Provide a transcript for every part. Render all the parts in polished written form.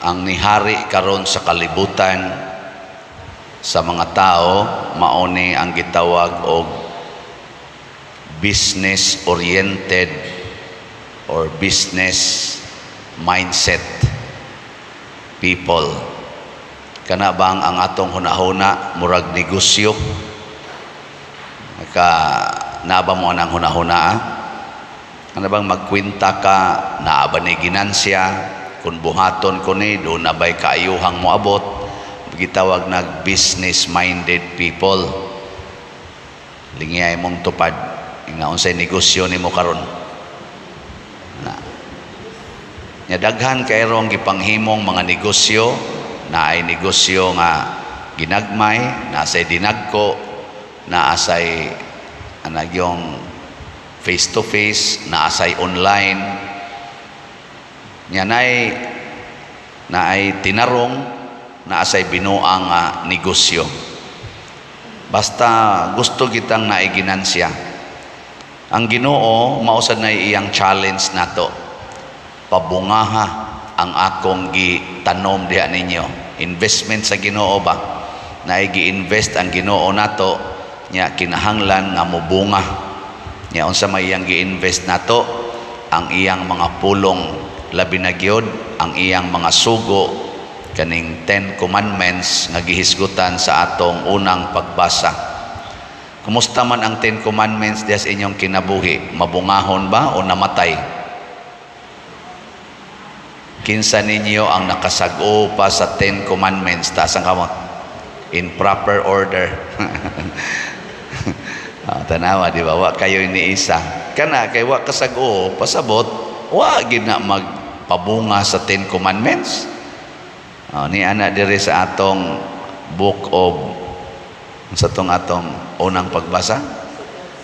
ang nihari karon sa kalibutan sa mga tao mauni ang gitawag og business oriented or business mindset people. Kana bang ang atong hunahuna murag negosyo? Naba mo nang hunahuna? Ano bang magkwinta ka na ba ni ginansya? Kung buhaton ko ni doon na ba'y kaayuhang moabot? Gitawag nag business minded people. Lingiyay mong tupad ingaunsay negosyo nimo karon. Nya daghan kay rong gipanghimong mga negosyo na ay negosyo nga ginagmay, na say dinagko, na asay yung face to face, na asay online. Nya naay tinarong na asay binuang negosyo. Basta gusto kitang naiginansya. Ang Ginoo mausad na iyang challenge nato. Pabungaha ang akong gitanom diha ninyo. Investment sa Ginoo ba? Gi-invest ang Ginoo nato nya kinahanglan nga mobunga. Nya unsa may iyang gi-invest nato? Ang iyang mga pulong, labi na gyud ang iyang mga sugo, kaning 10 commandments nga gihisgutan sa atong unang pagbasa. Kumusta man ang 10 commandments diha sa inyong kinabuhi? Mabungahon ba o namatay? Kinsa ninyo ang nakasag-o pa sa 10 commandments? Taas ang kamot. In proper order. Tanawa, di ba? Wa kayo iniisa. Kana kay wa kasag-o, pasabot, wa gid na magpabunga sa 10 commandments. Ni ana diri sa atong book of sa atong unang pagbasa,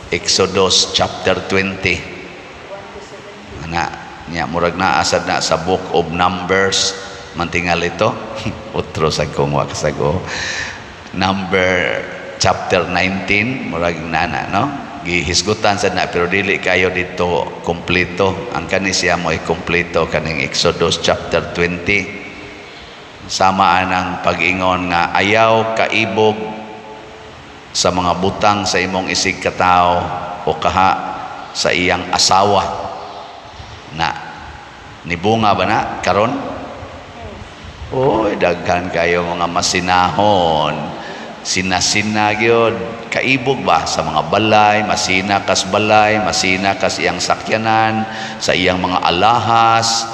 Exodus chapter 20. Nya murag na asad na sa book of Numbers mantingal ito. Utro sa kong wa kasag-o. Number chapter 19 murag nana, no? Gihisgutan sad na pero dili kayo dito kompleto. Ang kani siya mo kompleto kaning Exodus chapter 20. Samaan ang pag-ingon nga ayaw kaibog sa mga butang sa imong isig katao o kaha sa iyang asawa. Na nibunga ba na karon? Oy, daghan kayo mga masinahon. Sinasina gyud, kaibog ba sa mga balay, masina kas balay, masina kas iyang sakyanan, sa iyang mga alahas.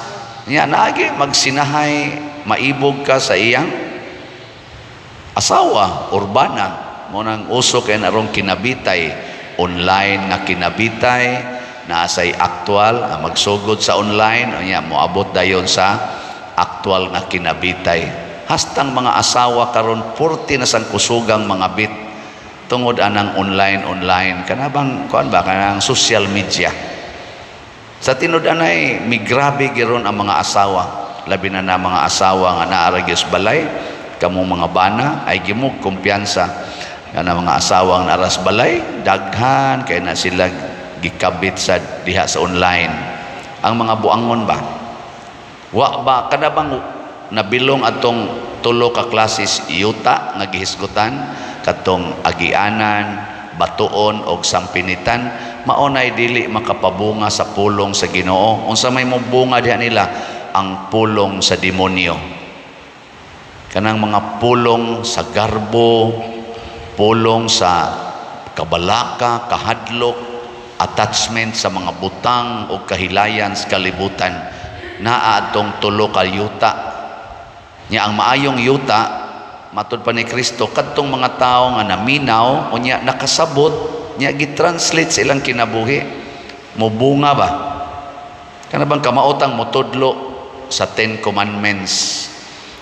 Nya naagi magsinahay, maibog ka sa iyang asawa, urbana. Mo nang uso kay narong kinabitay, online nga kinabitay, na asay aktual, magsugod sa online, nya moabot dayon sa aktual nga kinabitay. Hastang mga asawa karon 40 na sang kusugang mga bit tungod anang online kanabang kuan ba kanang social media. Sa tinud anay migrabe giron ang mga asawa, labi na mga asawa nga naa ra gyud balay, kamo mga bana ay gimug kumpiyansa kana mga asawang naras balay, daghan kay na sila gikabit sa diha sa online. Ang mga buangon ba wa ba kanabang nabilong atong tulo ka klases yuta nga gihisgutan, katong agianan, batuon og sampinitan, maunay dili makapabunga sa pulong sa Ginoo. Unsa may mobunga diha nila? Ang pulong sa demonyo. Kanang mga pulong sa garbo, pulong sa kabalaka, kahadlok, attachment sa mga butang o kahilayan sa kalibutan. Naa atong tulo ka yuta. Nya ang maayong yuta matud pa ni Kristo kadtong mga tawo nga naminaw unya nakasabot nya gitranslate sa ilang kinabuhi, mobunga ba? Kana bang kamaotang motudlo sa 10 commandments,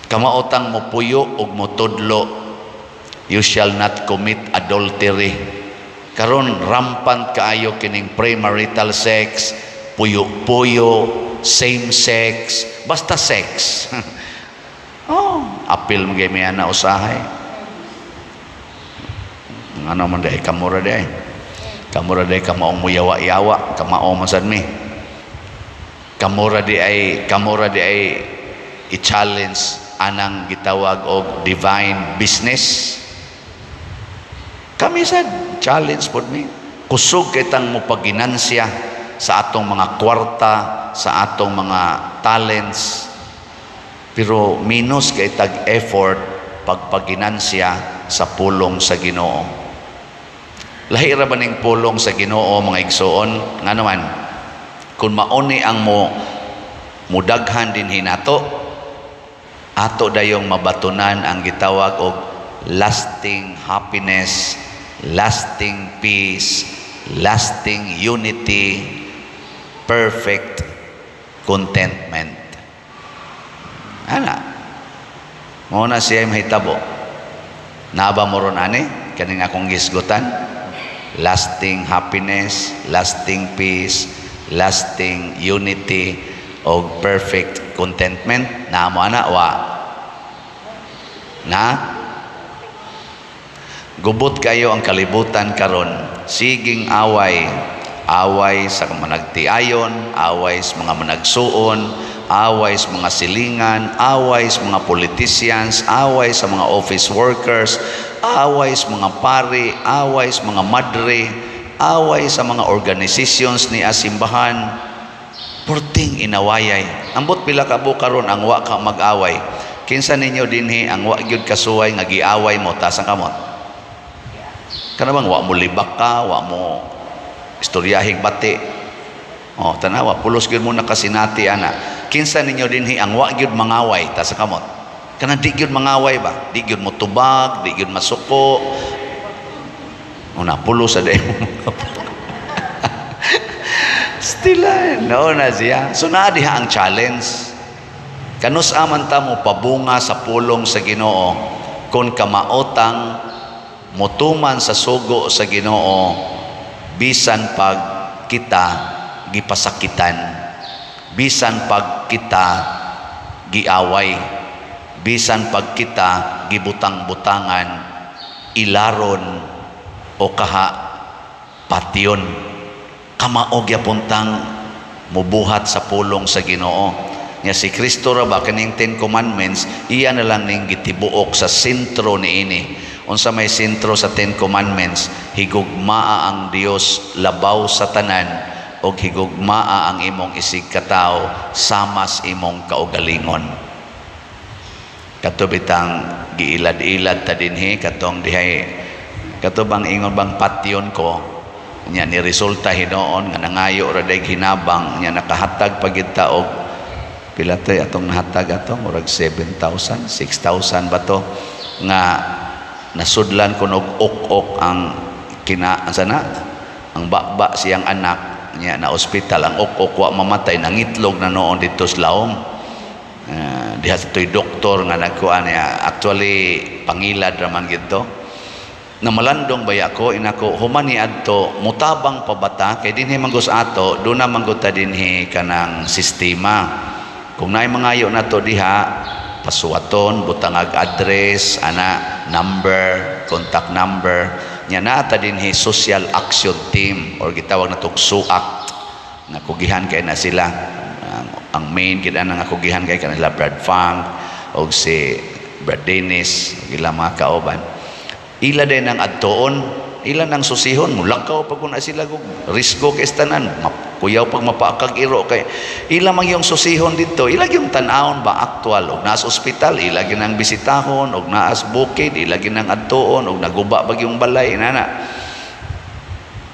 kamaotang mopuyo og motudlo you shall not commit adultery. Karon rampant kaayo kining premarital sex, puyo-puyo, same sex, basta sex. Apil mga may ana usahay. Ano man dahi kamura dahi. Kamura dahi kamaong muyawa-yawa, kamaong man sad mi. Kamura di ay i-challenge anang gitawag og divine business. Kami sad challenge pod mi. Kusog kitang mo paginansya sa atong mga kwarta, sa atong mga talents. Pero minus kay tag effort pagpaginansya sa pulong sa Ginoo. Lahi ra ba ning pulong sa Ginoo mga igsoon? Nga naman, kung mauni ang mudaghan din hinato, ato dayong mabatunan ang gitawag og lasting happiness, lasting peace, lasting unity, perfect contentment. Ana, mo na siya mahitabo. Naba mo ron ani, kaning akong gisgutan. Lasting happiness, lasting peace, lasting unity, o perfect contentment. Na mo ana, wa? Na? Gubot kayo ang kalibutan karon. Siging away. Away sa managtiayon, away sa mga managsuon, away sa mga silingan, away sa mga politicians, away sa mga office workers, away sa mga pari, away sa mga madre, away sa mga organizations ni asimbahan. Purting inawayay. Ambot pila ka buka ron ang wa ka mag-away. Kinsa ninyo dinhi ang wa gyud kasuway nga giaway mo tasang kamot? Kanabang wa mo libak ka, wa mo istoryahig bati. Oh, tanawa, pulos gyud mo na kasinati ana. Kinsa ninyo dinhi ang wa gyud mangaway ta sa kamot? Kana di gyud mangaway ba? Di gyud mo tubag, di gyud masuko. Una pulos sa day mo. Stilan, no na siya. So na diha ang challenge. Kanus aman ta mo pabunga sa pulong sa Ginoo kon kamaotang motuman sa sugo sa Ginoo bisan pag kita gipasakitan, bisan pag kita giaway, bisan pag kita gibutang-butangan, ilaron o kaha patyon, kamaog yapuntang mubuhat sa pulong sa Ginoo. Nya si Kristo ra ba kaning 10 commandments, iya na lang ning gitibuok sa sentro niini. Unsa may sentro sa 10 commandments? Higugmaa ang Dios labaw sa tanan, og higugmaa ang imong isig katao samas imong kaugalingon. Katubitang giilad-ilad ta dinhi katong dihay katubang ingon bang patyon ko nya ni resulta hinoon nga nangayo ra day hinabang nya nakahatag pagid ta og pila tay atong nahatag ato murag 7,000 6,000 ba to nga nasudlan ko og ok ang sana ang baba siyang anak niya na ospital ang ok wa mamatay nangitlog na noon dito sa laom. Diha sa toy doktor nga nagkuan niya actually pangilad ra man gito na malandong bay ako inako humani adto mutabang pabata kay dinhi manggos ato do na manggod ta dinhi kanang sistema. Kung naay mangayo nato diha pasuwaton butangag address ana number contact number nya naata dinhi social action team or gitawag na tog SUAC nga kugihan kay na sila ang main kita nga kugihan kay kanila Brad Fang og si Brad Dennis ila mga kauban ila din ang adtoon ila nang susihon mulakaw pag kuna sila kung risko kay tanan kuyaw pag mapakag iro kay ila mang yung susihon dito ila yung tan-awon ba aktual og naas ospital ila ginang bisitahon og naas bukid ila ginang adtoon og naguba bagyong balay inana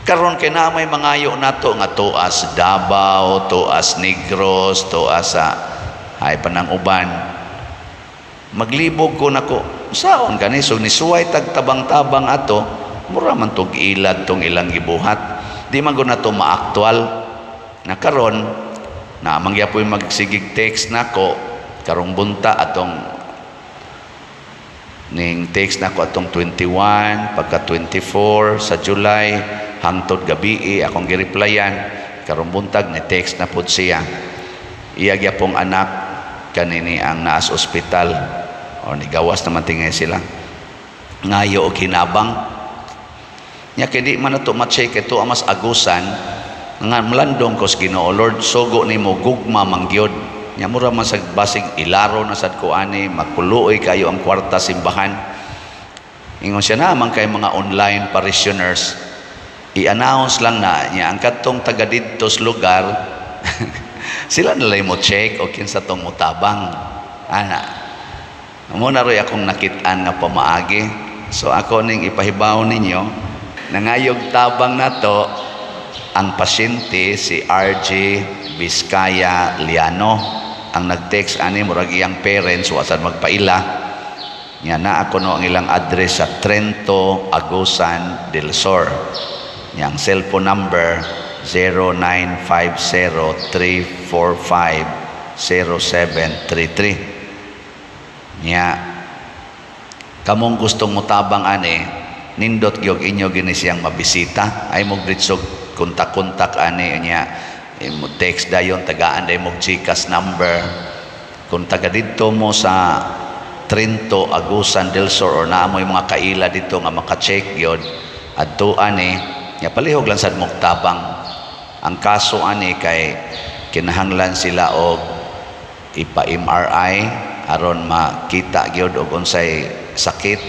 karon kay na may mangayo nato nga tuas Davao tuas Negros tuas sa hay panang uban maglibog ko nako saon kani so nisuway tag tabang-tabang ato mura man tog ilad tong ilang gibuhat di man gud nato maaktual na karon na mangyapoy magsigig text nako karong bunta atong ning text nako atong 21 pagka 24 sa July hangtod gabi akong gireplyan karong buntag ni text na pud siya iya gyapong anak kanini ang naas ospital o nigawas naman tingay sila ngayo og hinabang nya kay di man nato ma-check ito mas agusan nga melandong ko sa Ginoo Lord sugo nimo gugma mangyod nya mura man sa basig ilaro na sad ko ani, magkuloy kayo ang kwarta simbahan. Ingon siya naman kay mga online parishioners, i-announce lang na niya ang katong taga didto sa lugar sila nalay mo check o kinsa tong mutabang ana. Amo na roy akong nakit-an nga pamaagi. So ako ning ipahibaw ninyo, nangayog tabang nato ang pasyente si RJ Vizcaya Liano. Ang nag-text ani murag iyang parents wasan magpaila. Nya na ako no ang ilang address sa Trento, Agusan del Sur. Yang cellphone number 0950-345-0733. Nya kamong gustong mutabang ani, nindot gyud inyo gini siyang mabisita, ay mo gritsog kontak-kontak ani nya mo text dayon tagaan day mo GCash number. Kung taga dito mo sa Trento, Agusan del Sur or naamoy mga kaila dito nga maka-check gyud adto ani, nya palihog lang sad mo tabang. Ang kaso ani kay kinahanglan sila og ipa-MRI aron makita gyud og unsay sakit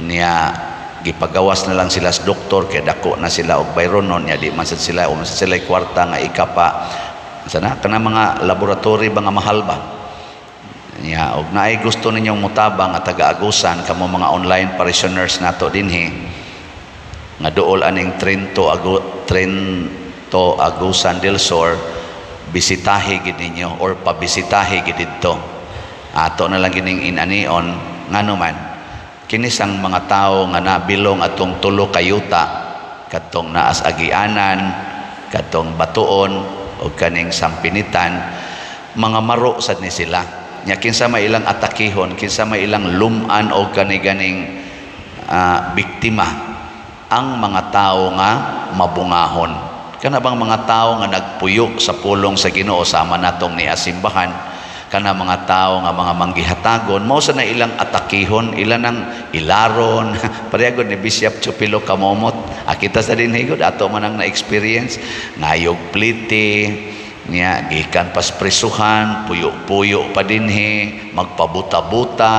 niya. Gipagawas na lang sila sa doktor kay dako na sila og bayronon niya, di man sad sila o man sad sila kwarta nga ikapa sana kana mga laboratory ba nga mahal ba niya. Og naay gusto ninyong mutabang nga taga-Agusan kamo mga online parishioners nato dinhi nga duol aning Trento, Agusan del Sur, bisitahi gid ninyo or pabisitahi gid didto. Ato na lang gining inanion ngano man kinisang mga tao nga nabilong atong tulo kayuta, katong naas agianan, katong batuon o kaning sampinitan, mga maro sad ni sila. Nya kinsa may ilang atakihon, kinsa may ilang luman o kani-ganing biktima, ang mga tao nga mabungahon. Kana bang mga tao nga nagpuyo sa pulong sa Ginoo sama natong ni asimbahan, kana mga tao nga mga manggihatagon, mao sa na ilang atakihon, ilan ang ilaron. Parehagod ni Bishop Chupilo Kamomot, akita sa din higod ato man ang na-experience ngayog plite niya gikan pas prisuhan, puyo-puyo pa dinhi, magpabuta-buta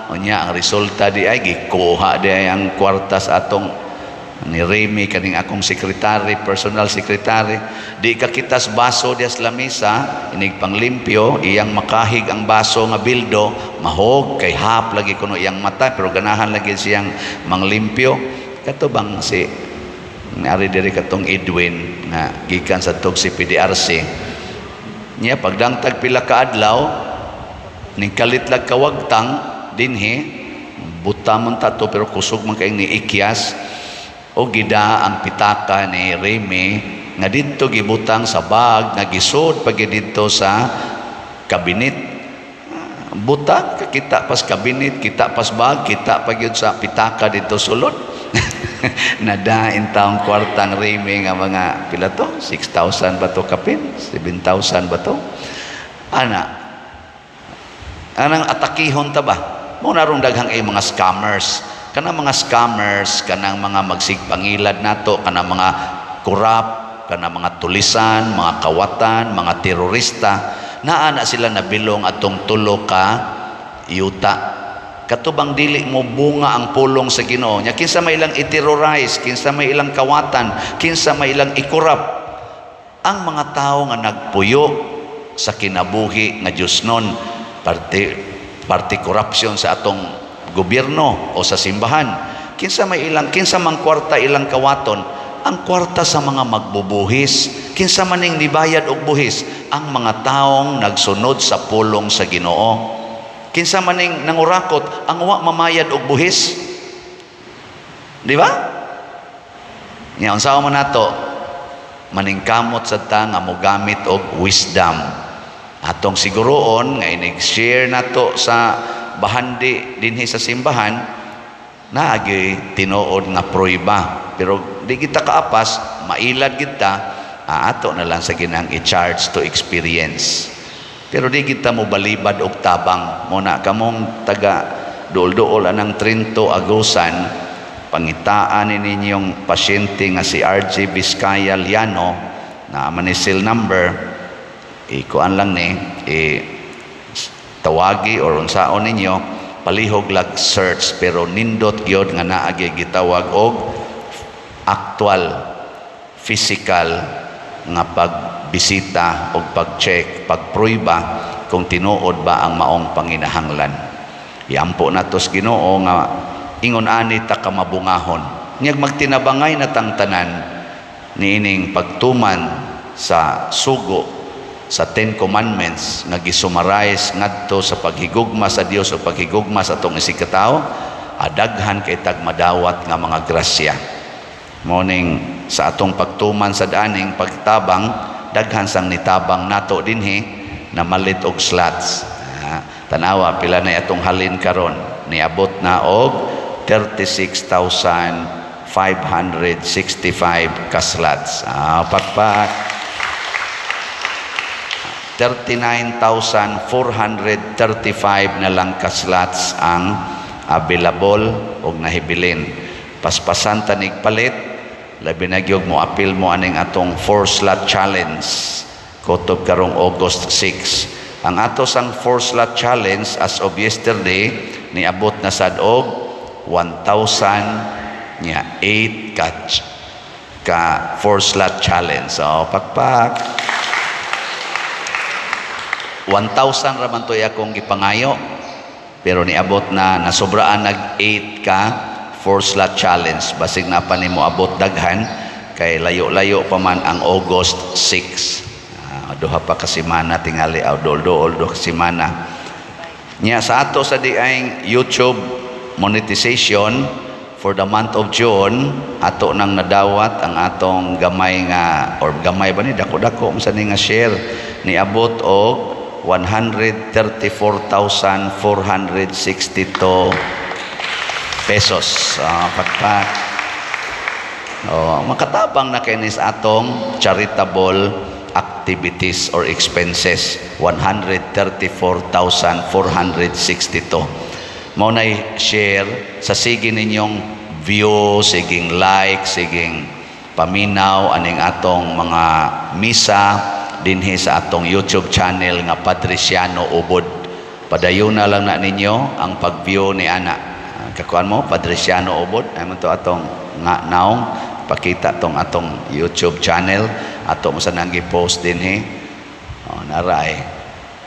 unya. Ang resulta di ay gikuha di ay ang kwarta sa atong ni Remy kaning akong secretary, personal secretary. Di ka kitas baso dias lamisa, inig panglimpyo, iyang makahig ang baso nga bildo, mahog kay hap lagi kuno iyang mata, pero ganahan lagi siyang manglimpyo. Kato bang si ari diri katong Edwin nga gikan sa tog si PDRC niya, pagdangtag pila ka adlaw ning kalitlag kawagtang dinhi, buta man tato pero kusog man kay ni ikyas o gida ang pitaka ni Remy nga dito gibutang sa bag nga gisod pag dito sa kabinet. Buta kita pas kabinet, kita pas bag, kita pag yun sa pitaka dito sulod. Nadain taong kwartang Remy nga mga pila to 6,000 ba to kapin, 7,000 ba to anang atakihon ta ba mo narong daghang mga scammers. Kanang mga scammers, kanang mga magsigpangilad nato, kanang mga kurap, kanang mga tulisan, mga kawatan, mga terorista, naa na sila nabilong atong tulo ka yuta. Katubang dili mo bunga ang pulong sa Ginoo nya, kinsa may ilang i-terrorize, kinsa may ilang kawatan, kinsa may ilang ikurap. Ang mga tao nga nagpuyo sa kinabuhi nga Dios nun, party corruption sa atong gobyerno o sa simbahan, kinsa may ilang, kinsa mang kwarta ilang kawaton, ang kwarta sa mga magbubuhis, kinsa maning nibayad og buhis, ang mga taong nagsunod sa pulong sa Ginoo. Kinsa maning nangurakot, ang wa mamayad og buhis, di ba? Nya unsa man nato maningkamot sa ta nga mogamit og wisdom, atong siguroon nga inig-share nato sa bahandi dinhi sa simbahan naagi tinuod nga prueba, pero di kita kaapas mailad kita, ato na lang sa ginang i-charge to experience. Pero di kita mo balibad og tabang muna kamong taga dool-dool anang Trento, Agusan, pangitaan ninyong pasyente nga si RJ Vizcaya Liano na manisil number ikuan lang ni tawagi or unsaon ninyo, palihog lag search, pero nindot gyud nga naa gyud gitawag og actual physical nga pagbisita o pag-check, pagpruiba kung tinuod ba ang maong panginahanglan. Iampo nato sa Ginoo nga ingon ani ta ka mabungahon. Nyag magtinabangay na tang tanan niining pagtuman sa sugo sa 10 Commandments nga gisummarize ngadto sa paghigugma sa Dios o paghigugma sa atong isikatawo, adaghan kay tag madawat nga mga grasya. Morning sa atong pagtuman sa daning pagtabang, daghan sang nitabang nato dinhi na malit og slots. Tanawa pila na atong halin karon, niabot na og 36,565 ka slots. Pakpak. 39,435 na lang ka slots ang available og nahibilin. Paspasan tanig palit, labi na gyud mo apil mo aning atong 4-slot challenge kutob karong August 6. Ang ato sang 4-slot challenge as of yesterday niabot na sad og 1,008 ka 4-slot challenge. So pakpak 1,000 raman to akong gipangayo, pero niabot na nasobraan nag 8 ka 4-slot challenge. Basig na pa nimo abot daghan kay layo-layo pa man ang August 6. Duha pa ka semana tingali duol ka semana. Nya sa ato sa diayng YouTube monetization for the month of June, ato nang nadawat ang atong gamay nga or gamay ba ni dako-dako unsa ni nga share niabot og 134,462 pesos. Pakpak. Makatabang na kinis atong charitable activities or expenses, 134,462. Mao nay share sa sige ninyong view, siging like, siging paminaw aning atong mga misa dinhi sa atong YouTube channel nga Patriciano Ubod. Padayon na lang na ninyo ang pag-view ni ana. Kakuan mo Patriciano Ubod, ay mo to atong nga naong pakita tong atong YouTube channel ato mo sa nang gi-post dinhi. Naray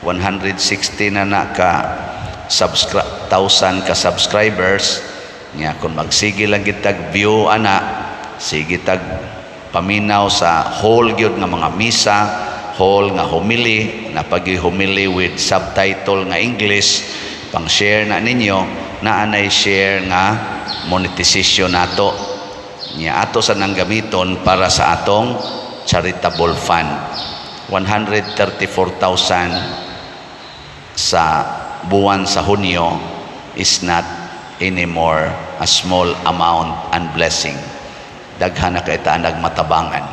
160 na ka 1,000 ka subscribers. Nya kun magsige lang gitag view ana, sige tag paminaw sa whole gyud nga mga misa, whole nga homily, na pag-humili with subtitle nga English, pang share na ninyo, na anay share nga monetization nato. Nya ato sa nang gamiton para sa atong charitable fund. 134,000 sa buwan sa Hunyo is not anymore a small amount and blessing. Daghan na kay ta nagmatabangan.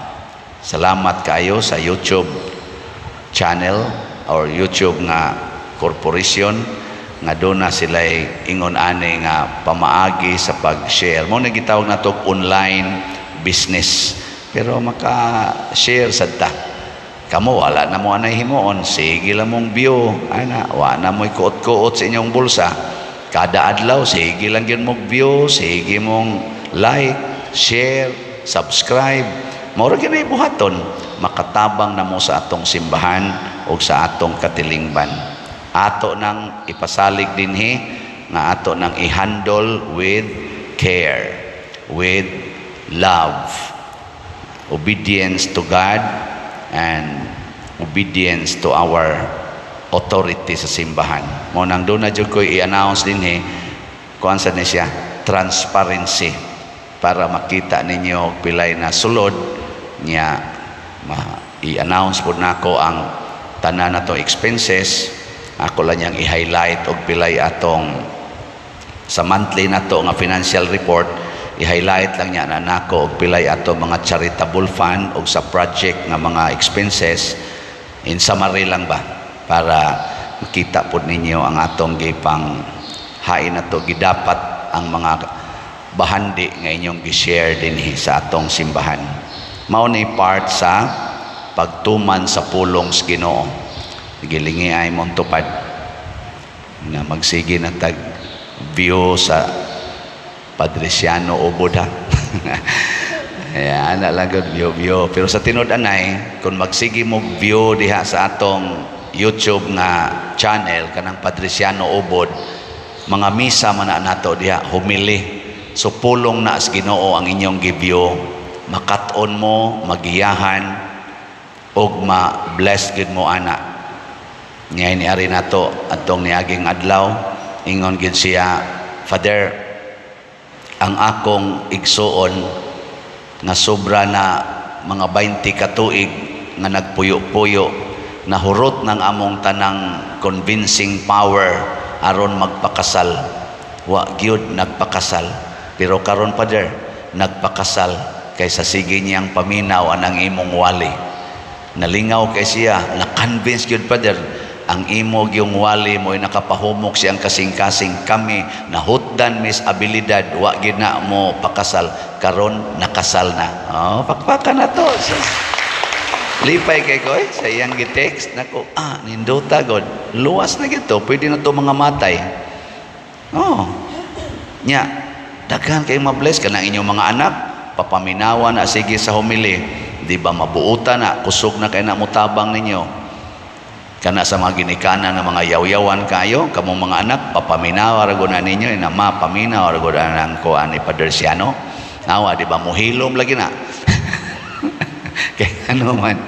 Salamat kayo sa YouTube channel or YouTube nga corporation nga doon na sila ingon ani nga pamaagi sa pag-share. Mo na gitawag na to online business. Pero maka-share sad ta. Kamo wala na mo anay himuon, sige lang mong view, ana, wa na mo'y kuot-kuot sa inyong bulsa. Kada adlaw, sige lang yun mong view, sige mong like, share, subscribe. Maura ginay buhaton, makatabang na mo sa atong simbahan o sa atong katilingban. Ato nang ipasalig dinhi, nga ato nang i-handle with care, with love, obedience to God, and obedience to our authority sa simbahan. Mo nang doon na dyan ko i-announce din kung saan na siya, transparency, para makita ninyo pilay na sulod niya, i-announce po na ako ang tanan na to expenses. Ako lang niyang i-highlight o pilay atong sa monthly na to nga financial report, i-highlight lang niya na nako og pilay ato mga charitable fund o sa project nga mga expenses in summary lang ba para makita po ninyo ang atong gipang hain na to gidapat ang mga bahandi nga inyong gi-share dinhi sa atong simbahan. Mao ni part sa pagtuman sa pulong sa Ginoo. gilingi ay mong tupad nga magsige na tag view sa Padresiano Ubod ha. Ana lang gud view. Pero sa tinud anay, kung magsige mo view diha sa atong YouTube nga channel kanang Padresiano Ubod, mga misa man na nato diha humili. So pulong na as Ginoo ang inyong givyo, makat-on mo, magiyahan og ma-bless gid mo ana. Ngayon niari nato atong niaging adlaw, ingon gid siya, Father, ang akong igsuon nga sobra na mga 20 ka tuig nga nagpuyo-puyo, nahurot ng among tanang convincing power aron magpakasal. Wa gyud nagpakasal. Pero karon Father, nagpakasal kaysa sige niyang paminaw anang imong wali. Nalingaw kay siya, na-convince gyud Father, ang imo gyung wali mo ay nakapahumok siyang kasing-kasing kami nahutdan mis abilidad wa gyud na mo pakasal, karon nakasal na. Oh, pakpakan na to. Lipay kay ko sa iyang gi-text nako, nindota god. Luwas na gito, pwede na to mga matay. Oh. Nya daghan kay ma-bless kanang inyong mga anak, papaminawan na sige sa humili. Di ba mabuutan na, kusog na kay na mutabang ninyo. Kana sa mga ginikanan ng mga yaw-yawan kayo, kamong mga anak, papaminawa rago na ninyo, na mapaminawa rago na ng kuan ni Padresiano. Nawa, di ba muhilom lagi na. Kaya ano man,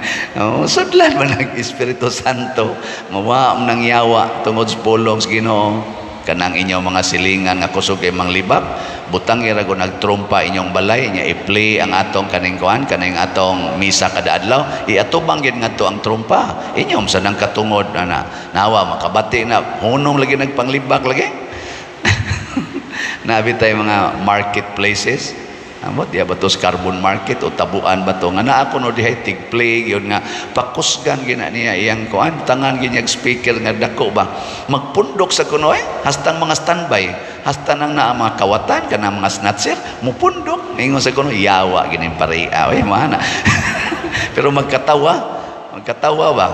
sudlan man ang Espiritu Santo, mawa nang yawa tungod sa pulong sa Ginoo. Kanang inyong mga silingan nga kusog kay manglibak, butang irago nagtrumpa inyong balay nya i-play ang atong kaning kuan, kaning atong misa kada adlaw, iatubang gid ngadto ang trumpa. Inyong sa nang katungod ana, nawa makabati na hunong lagi nagpanglibak lagi. Nabi tay mga marketplaces. Amot diya ba to sa carbon market o tabuan ba to nga naa ko no dihay tig-play yun nga pakusgan gina niya iyang kuan tangan ginyag speaker nga dako ba magpundok sa kuno hastang mga standby hasta nang naa mga kawatan kana mga snatcher mupundok ingon sa kuno yawa gining pareha mana. Pero magkatawa ba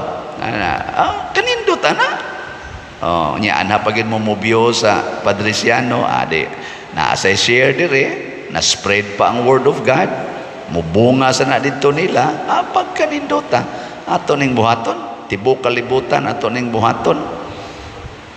kanindot ana nya ana pagid mo mobyo sa Padresiano ade na sa share dire na spread pa ang word of God, mubunga sa na dito nila, pagkanindota, ato ning buhaton, tibok kalibutan, ato ning buhaton.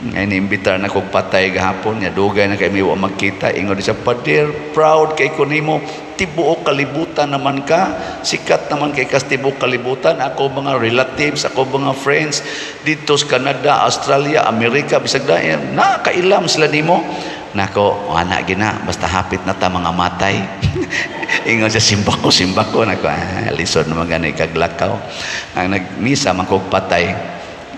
Ngayon, imbitar na kong patay gahapon, niya dugay na kay miwa magkita, ingon siya, Pader, proud kay kunimo, tibuok kalibutan naman ka, sikat naman kay kas tibuok kalibutan, ako mga relatives, ako mga friends, dito sa Canada, Australia, Amerika, bisag dayan, nakailam sila nimo. Nako, anak gina, basta hapit na ta mga matay. Ingon siya, simbako. Nako, lisod naman gani kaglakaw. Ang nagmisa, mangkog patay.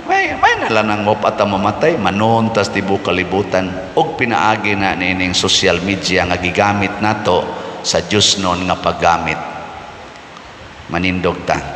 May nalang nang mo pata mamatay, manon, tas tibo kalibutan. Og pinaagi na nining social media nga gigamit nato sa Diyos noon nga paggamit. Manindog ta.